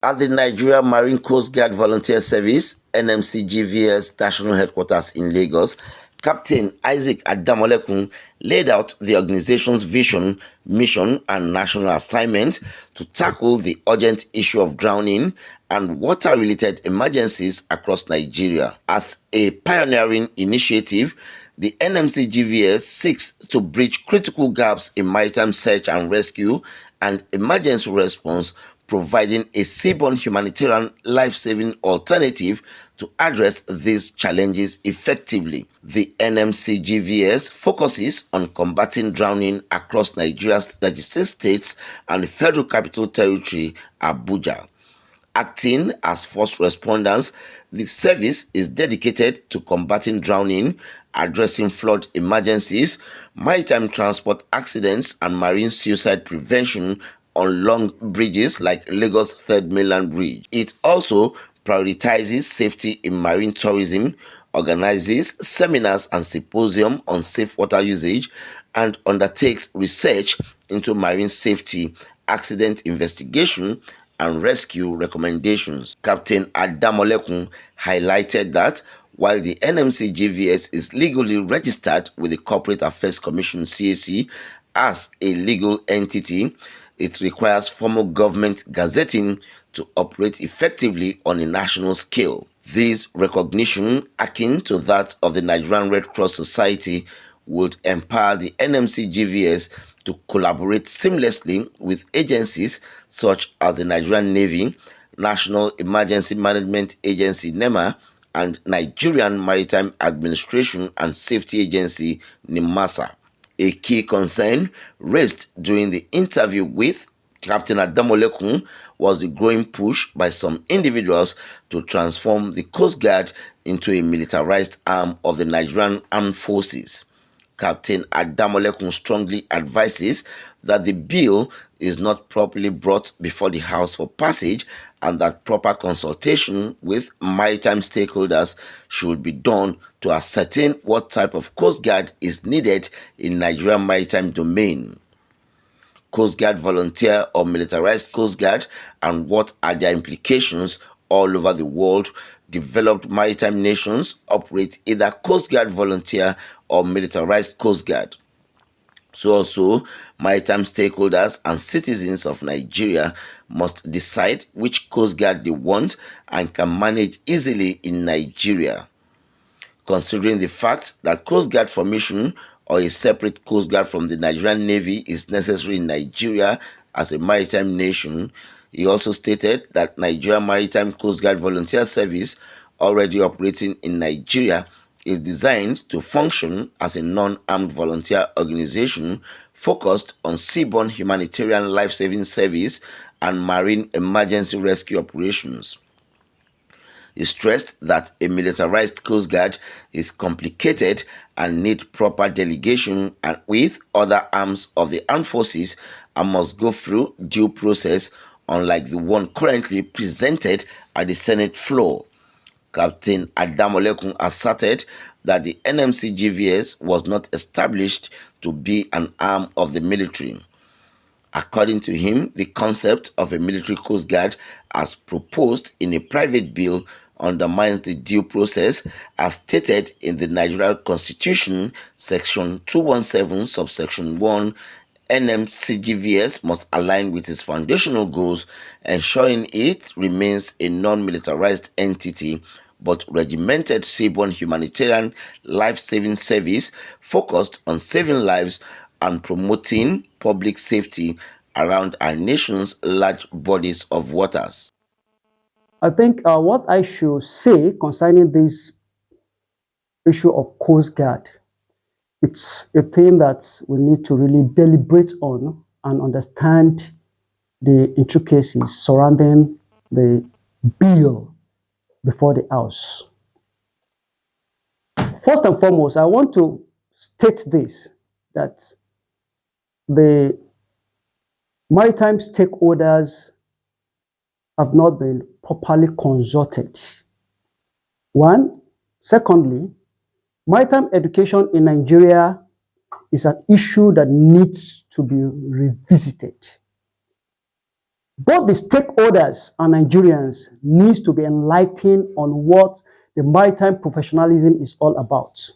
At the Nigeria Marine Coast Guard Volunteer Service, Nmcgvs National Headquarters in Lagos, Captain Isaac Adamolekun laid out the organization's vision, mission, and national assignment to tackle the urgent issue of drowning and water-related emergencies across Nigeria. As a pioneering initiative, the Nmcgvs seeks to bridge critical gaps in maritime search and rescue and emergency response, providing a seaborne humanitarian life-saving alternative to address these challenges effectively. The Nmcgvs focuses on combating drowning across Nigeria's 36 states and the Federal Capital Territory, Abuja. Acting as first responders, the service is dedicated to combating drowning, addressing flood emergencies, maritime transport accidents, and marine suicide prevention on long bridges like Lagos Third Mainland Bridge. It also prioritizes safety in marine tourism, organizes seminars and symposiums on safe water usage, and undertakes research into marine safety, accident investigation, and rescue recommendations. Captain Adamolekun highlighted that while the Nmcgvs is legally registered with the Corporate Affairs Commission (CAC) as a legal entity, it requires formal government gazetting to operate effectively on a national scale. This recognition, akin to that of the Nigerian Red Cross Society, would empower the Nmcgvs to collaborate seamlessly with agencies such as the Nigerian Navy, National Emergency Management Agency (NEMA), and Nigerian Maritime Administration and Safety Agency (NIMASA). A key concern raised during the interview with Captain Adamolekun was the growing push by some individuals to transform the Coast Guard into a militarized arm of the Nigerian Armed Forces. Captain Adamolekun strongly advises that the bill is not properly brought before the House for passage and that proper consultation with maritime stakeholders should be done to ascertain what type of Coast Guard is needed in Nigerian maritime domain. Coast Guard volunteer or militarized Coast Guard, and what are their implications all over the world? Developed maritime nations operate either Coast Guard volunteer or militarized Coast Guard. So also, maritime stakeholders and citizens of Nigeria must decide which Coast Guard they want and can manage easily in Nigeria. Considering the fact that Coast Guard formation or a separate Coast Guard from the Nigerian Navy is necessary in Nigeria as a maritime nation, he also stated that Nigeria Maritime Coast Guard Volunteer Service, already operating in Nigeria, is designed to function as a non-armed volunteer organization focused on seaborne humanitarian life-saving service and marine emergency rescue operations. He stressed that a militarized Coast Guard is complicated and need proper delegation and with other arms of the armed forces and must go through due process, unlike the one currently presented at the Senate floor. Captain Adamolekun asserted that the Nmcgvs was not established to be an arm of the military. According to him, the concept of a military Coast Guard as proposed in a private bill undermines the due process as stated in the Nigerian Constitution, Section 217, subsection 1. Nmcgvs must align with its foundational goals, ensuring it remains a non-militarized entity but regimented seaborne humanitarian life-saving service focused on saving lives and promoting public safety around our nation's large bodies of waters. I think what I should say concerning this issue of Coast Guard, it's a thing that we need to really deliberate on and understand the intricacies surrounding the bill before the House. First and foremost, I want to state this, that the maritime stakeholders have not been properly consulted. One. Secondly, maritime education in Nigeria is an issue that needs to be revisited. Both the stakeholders and Nigerians needs to be enlightened on what the maritime professionalism is all about.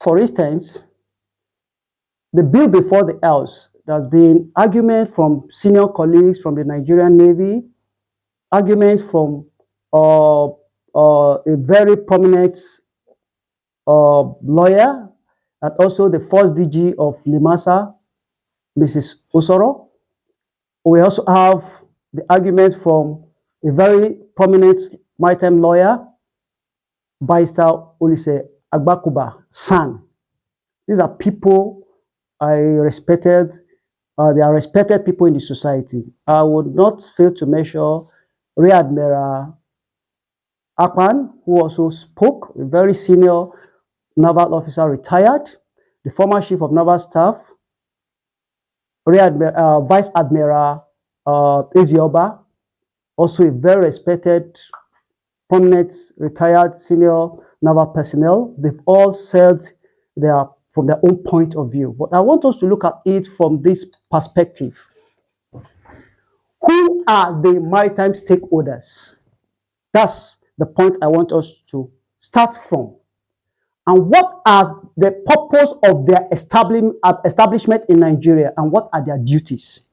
For instance, the bill before the House, there's been argument from senior colleagues from the Nigerian Navy, argument from a very prominent lawyer, and also the first DG of Limasa, Mrs. Osoro. We also have the argument from a very prominent maritime lawyer, Barrister Olise Agbakuba San. These are people I respected. They are respected people in the society. I would not fail to mention Rear Admiral Akpan, who also spoke, a very senior naval officer, retired, the former chief of naval staff, Vice Admiral Ezioba, also a very respected, prominent, retired senior naval personnel. They've all said they are from their own point of view. But I want us to look at it from this perspective. Who are the maritime stakeholders? That's the point I want us to start from. And what are the purpose of their establishment in Nigeria, and what are their duties?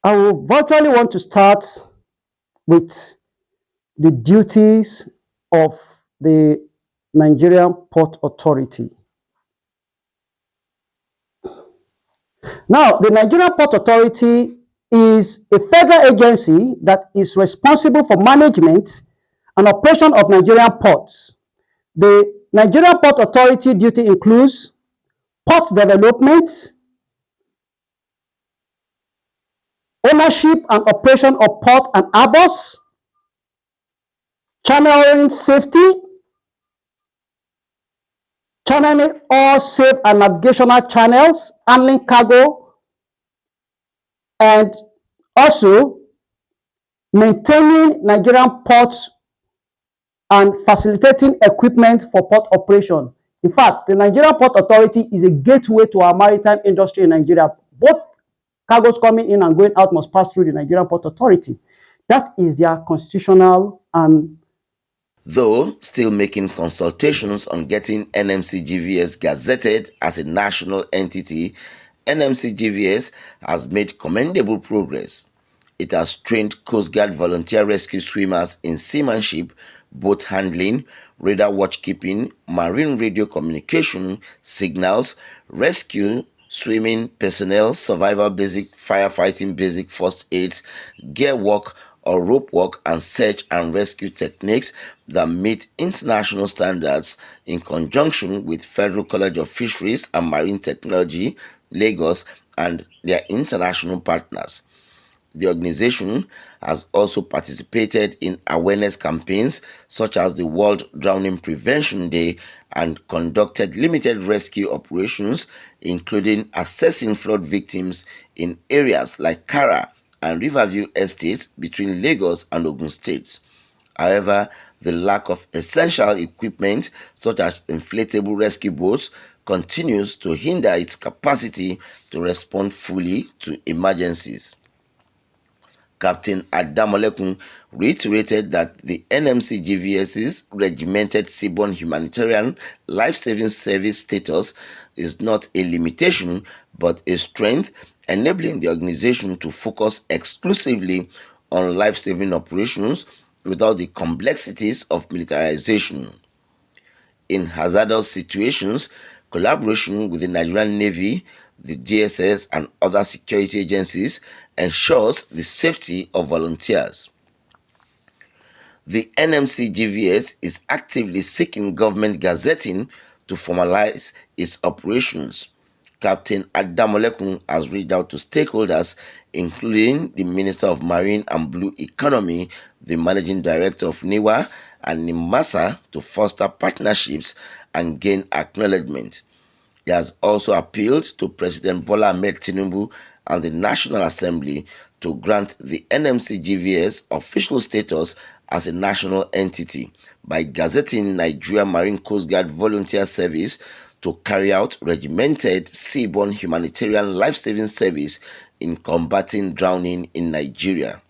I will virtually want to start with the duties of the Nigerian Port Authority. Now, the Nigerian Port Authority is a federal agency that is responsible for management and operation of Nigerian ports. The Nigerian Port Authority duty includes port development, ownership and operation of port and harbors, channeling safety, channeling all safe and navigational channels, handling cargo, and also maintaining Nigerian ports and facilitating equipment for port operation. In fact, the Nigerian Port Authority is a gateway to our maritime industry in Nigeria. Both cargoes coming in and going out must pass through the Nigerian Port Authority. That is their constitutional and... Though still making consultations on getting Nmcgvs gazetted as a national entity, Nmcgvs has made commendable progress. It has trained Coast Guard volunteer rescue swimmers in seamanship, boat handling, radar watchkeeping, marine radio communication, signals, rescue, swimming, personnel, survival basic, firefighting basic first aids, gear work or rope work, and search and rescue techniques that meet international standards in conjunction with Federal College of Fisheries and Marine Technology, Lagos, and their international partners. The organization has also participated in awareness campaigns such as the World Drowning Prevention Day and conducted limited rescue operations, including assessing flood victims in areas like Kara and Riverview estates between Lagos and Ogun states. However, the lack of essential equipment such as inflatable rescue boats continues to hinder its capacity to respond fully to emergencies. Captain Adamolekun reiterated that the Nmcgvs's regimented seaborne humanitarian life-saving service status is not a limitation but a strength, enabling the organization to focus exclusively on life-saving operations without the complexities of militarization. In hazardous situations, collaboration with the Nigerian Navy, the DSS, and other security agencies ensures the safety of volunteers. The Nmcgvs is actively seeking government gazetting to formalize its operations. Captain Adamolekun has reached out to stakeholders, including the Minister of Marine and Blue Economy, the Managing Director of NIWA, and NIMASA to foster partnerships and gain acknowledgement. He has also appealed to President Bola Ahmed Tinubu and the National Assembly to grant the Nmcgvs official status as a national entity by gazetting Nigeria Marine Coast Guard Volunteer Service to carry out regimented seaborne humanitarian life-saving service in combating drowning in Nigeria.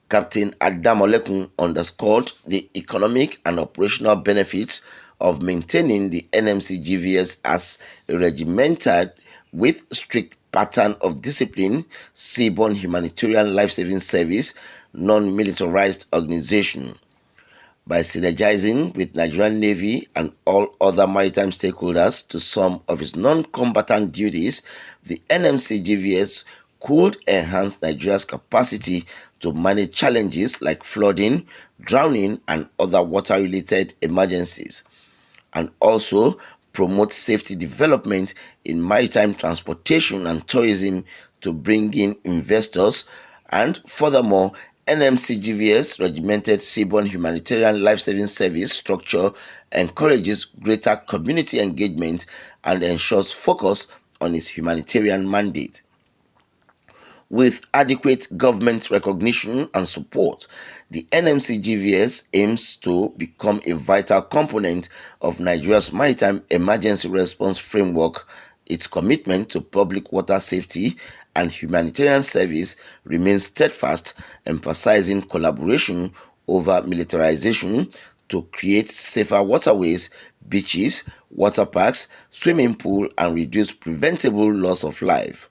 Captain Adamolekun underscored the economic and operational benefits of maintaining the Nmcgvs as a regimented with strict pattern of discipline, seaborne humanitarian life-saving service, non-militarized organization. By synergizing with Nigerian Navy and all other maritime stakeholders to some of its non-combatant duties, the NMCGVS could enhance Nigeria's capacity to manage challenges like flooding, drowning, and other water-related emergencies, and also promote safety development in maritime transportation and tourism to bring in investors, and furthermore, NMCGVS regimented seaborne humanitarian life-saving service structure encourages greater community engagement and ensures focus on its humanitarian mandate. With adequate government recognition and support, the NMCGVS aims to become a vital component of Nigeria's maritime emergency response framework. Its commitment to public water safety and humanitarian service remains steadfast, emphasizing collaboration over militarization to create safer waterways, beaches, water parks, swimming pools, and reduce preventable loss of life.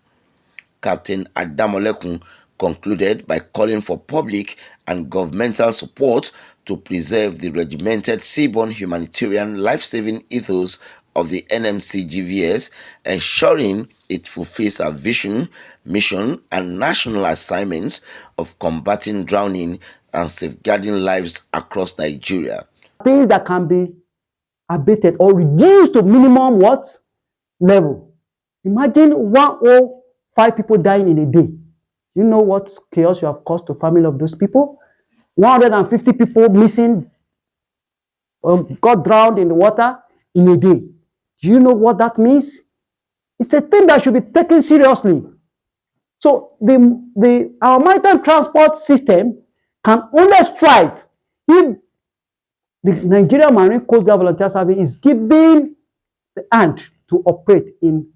Captain Adamolekun concluded by calling for public and governmental support to preserve the regimented seaborne humanitarian life-saving ethos of the NMCGVS, ensuring it fulfills our vision, mission, and national assignments of combating drowning and safeguarding lives across Nigeria. Things that can be abated or reduced to minimum what level. Imagine 105 people dying in a day. You know what chaos you have caused to family of those people? 150 people missing or got drowned in the water in a day. Do you know what that means? It's a thing that should be taken seriously. So our maritime transport system can only strive if the Nigerian Marine Coast Guard Volunteer Service is given the hand to operate in,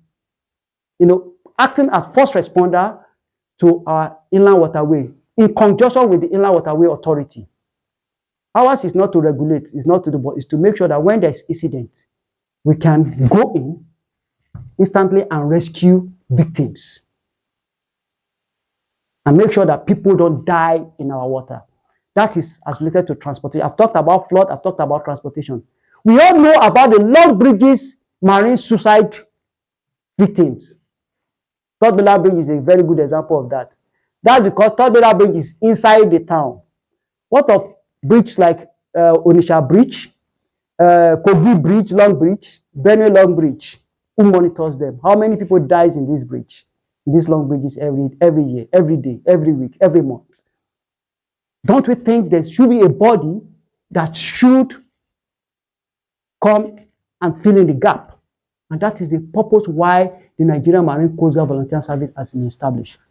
acting as first responder to our inland waterway in conjunction with the Inland Waterway Authority. Ours is not to regulate, it's to make sure that when there's incident, we can go in instantly and rescue victims and make sure that people don't die in our water. That is as related to transportation. I've talked about flood, I've talked about transportation. We all know about the long bridges marine suicide victims. Third Bella Bridge is a very good example of that. That's because Third Bella Bridge is inside the town. What of bridges like Onisha Bridge, Kogi Bridge, Long Bridge, Benue Long Bridge? Who monitors them? How many people dies in this bridge, in these long bridges every year, every day, every week, every month? Don't we think there should be a body that should come and fill in the gap? And that is the purpose why the Nigerian Marine Coast Guard Volunteer Service has been established.